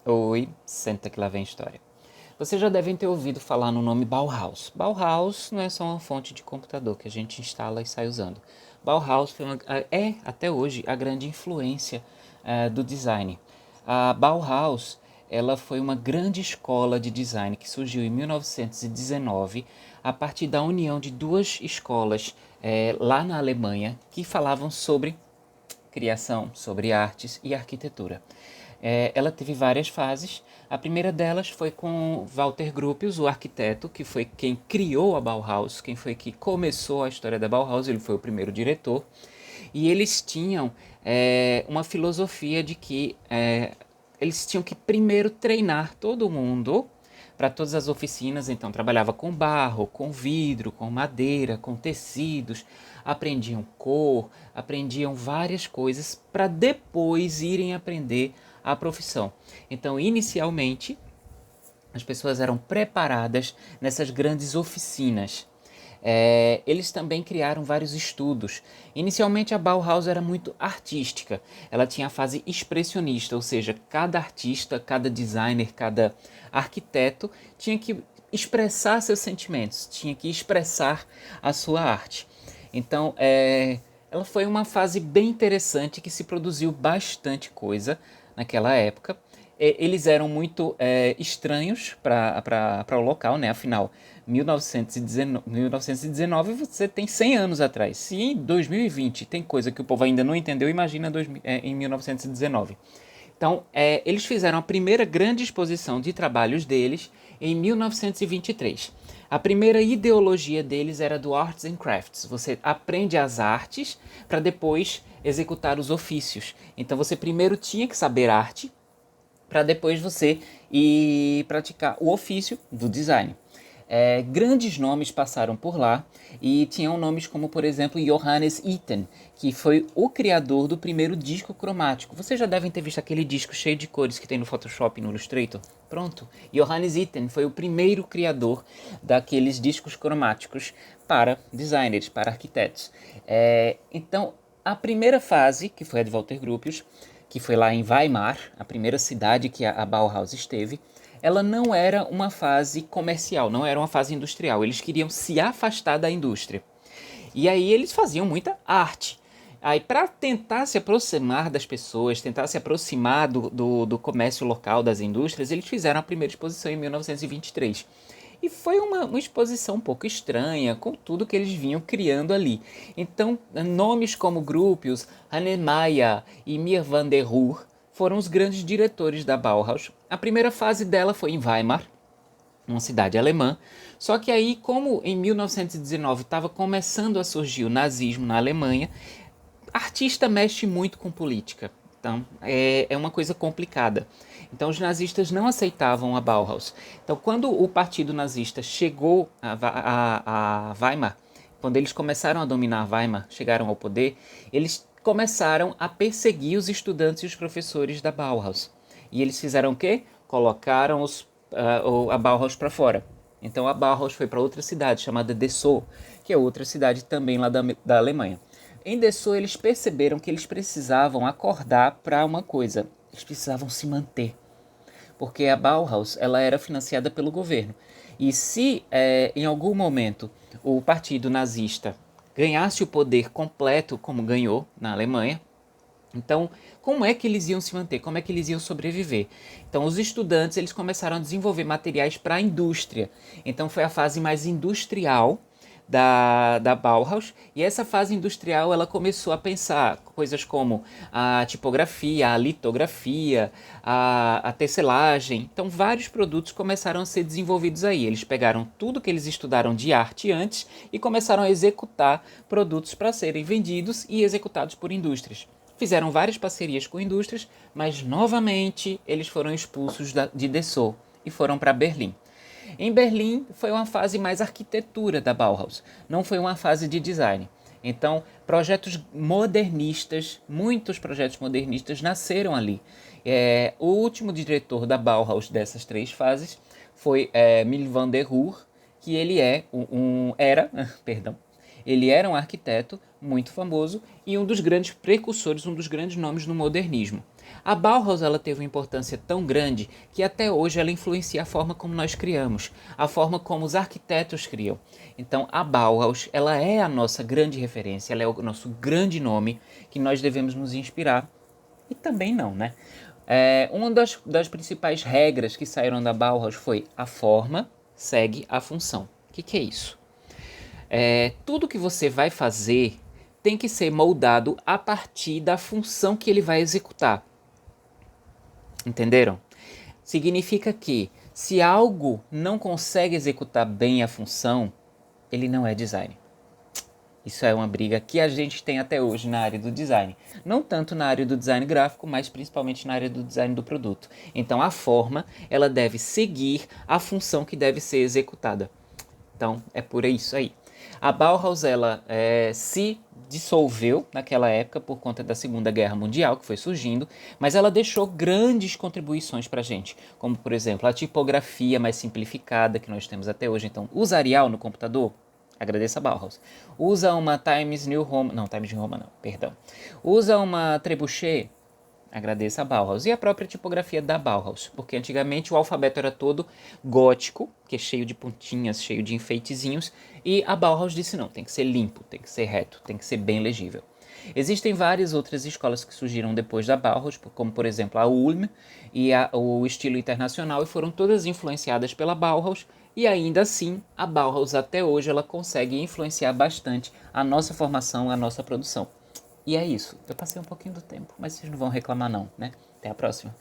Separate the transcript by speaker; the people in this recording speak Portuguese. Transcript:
Speaker 1: Oi, senta que lá vem história. Vocês já devem ter ouvido falar no nome Bauhaus. Bauhaus não é só uma fonte de computador que a gente instala e sai usando. Bauhaus é, até hoje, a grande influência do design. A Bauhaus, ela foi uma grande escola de design que surgiu em 1919 a partir da união de duas escolas lá na Alemanha que falavam sobre criação, sobre artes e arquitetura. Ela teve várias fases. A primeira delas foi com Walter Gropius, o arquiteto, que foi quem criou a Bauhaus, quem foi que começou a história da Bauhaus, ele foi o primeiro diretor. E eles tinham uma filosofia de que eles tinham que primeiro treinar todo mundo para todas as oficinas, então trabalhava com barro, com vidro, com madeira, com tecidos, aprendiam cor, aprendiam várias coisas para depois irem aprender a profissão. Então, inicialmente, as pessoas eram preparadas nessas grandes oficinas. Eles também criaram vários estudos. Inicialmente a Bauhaus era muito artística. Ela tinha a fase expressionista, ou seja, cada artista, cada designer, cada arquiteto tinha que expressar seus sentimentos, tinha que expressar a sua arte. Então, ela foi uma fase bem interessante que se produziu bastante coisa naquela época. Eles eram muito estranhos para o local, né? Afinal, 1919 você tem 100 anos atrás. Se em 2020 tem coisa que o povo ainda não entendeu, imagina em 1919. Então, eles fizeram a primeira grande exposição de trabalhos deles em 1923. A primeira ideologia deles era do Arts and Crafts. Você aprende as artes para depois executar os ofícios. Então, você primeiro tinha que saber arte para depois você ir praticar o ofício do design. Grandes nomes passaram por lá e tinham nomes como, por exemplo, Johannes Itten, que foi o criador do primeiro disco cromático. Vocês já devem ter visto aquele disco cheio de cores que tem no Photoshop e no Illustrator? Pronto, Johannes Itten foi o primeiro criador daqueles discos cromáticos para designers, para arquitetos. Então, a primeira fase, que foi a de Walter Gropius, que foi lá em Weimar, a primeira cidade que a Bauhaus esteve, ela não era uma fase comercial, não era uma fase industrial. Eles queriam se afastar da indústria. E aí eles faziam muita arte. Aí, para tentar se aproximar das pessoas, tentar se aproximar do comércio local, das indústrias, eles fizeram a primeira exposição em 1923. E foi uma exposição um pouco estranha, com tudo que eles vinham criando ali. Então, nomes como Gropius, Hahnemayr e Mies van der Rohe foram os grandes diretores da Bauhaus. A primeira fase dela foi em Weimar, uma cidade alemã. Só que aí, como em 1919 estava começando a surgir o nazismo na Alemanha, artista mexe muito com política. Então, é uma coisa complicada. Então, os nazistas não aceitavam a Bauhaus. Então, quando o partido nazista chegou a Weimar, quando eles começaram a dominar Weimar, chegaram ao poder, eles começaram a perseguir os estudantes e os professores da Bauhaus. E eles fizeram o quê? Colocaram a Bauhaus para fora. Então, a Bauhaus foi para outra cidade, chamada Dessau, que é outra cidade também lá da Alemanha. Em Dessau, eles perceberam que eles precisavam acordar para uma coisa. Eles precisavam se manter. Porque a Bauhaus ela era financiada pelo governo. E se em algum momento o partido nazista ganhasse o poder completo, como ganhou na Alemanha, então, como é que eles iam se manter? Como é que eles iam sobreviver? Então, os estudantes eles começaram a desenvolver materiais para a indústria. Então, foi a fase mais industrial da Bauhaus. E essa fase industrial ela começou a pensar coisas como a tipografia, a litografia, a tecelagem. Então, vários produtos começaram a ser desenvolvidos aí. Eles pegaram tudo que eles estudaram de arte antes e começaram a executar produtos para serem vendidos e executados por indústrias. Fizeram várias parcerias com indústrias, mas novamente eles foram expulsos de Dessau e foram para Berlim. Em Berlim foi uma fase mais arquitetura da Bauhaus, não foi uma fase de design. Então, projetos modernistas, muitos projetos modernistas nasceram ali. O último diretor da Bauhaus dessas três fases foi Mies van der Rohe, que ele era, perdão, ele era um arquiteto, muito famoso e um dos grandes precursores, um dos grandes nomes do modernismo. A Bauhaus ela teve uma importância tão grande que até hoje ela influencia a forma como nós criamos, a forma como os arquitetos criam. Então a Bauhaus ela é a nossa grande referência, ela é o nosso grande nome que nós devemos nos inspirar. E também não, né? Uma das principais regras que saíram da Bauhaus foi a forma segue a função. O que é isso? Tudo que você vai fazer tem que ser moldado a partir da função que ele vai executar. Entenderam? Significa que se algo não consegue executar bem a função, ele não é design. Isso é uma briga que a gente tem até hoje na área do design. Não tanto na área do design gráfico, mas principalmente na área do design do produto. Então a forma, ela deve seguir a função que deve ser executada. Então é por isso aí. A Bauhaus, ela se dissolveu naquela época por conta da Segunda Guerra Mundial, que foi surgindo, mas ela deixou grandes contribuições para a gente, como por exemplo a tipografia mais simplificada que nós temos até hoje. Então, usa Arial no computador? Agradeça a Bauhaus. Usa uma Times New Roman, não, Times New Roman não, perdão. Usa uma Trebuchet? Agradeça a Bauhaus. E a própria tipografia da Bauhaus, porque antigamente o alfabeto era todo gótico, que é cheio de pontinhas, cheio de enfeitezinhos, e a Bauhaus disse não, tem que ser limpo, tem que ser reto, tem que ser bem legível. Existem várias outras escolas que surgiram depois da Bauhaus, como por exemplo a Ulm e o estilo internacional, e foram todas influenciadas pela Bauhaus, e ainda assim a Bauhaus até hoje ela consegue influenciar bastante a nossa formação, a nossa produção. E é isso, eu passei um pouquinho do tempo, mas vocês não vão reclamar não, né? Até a próxima.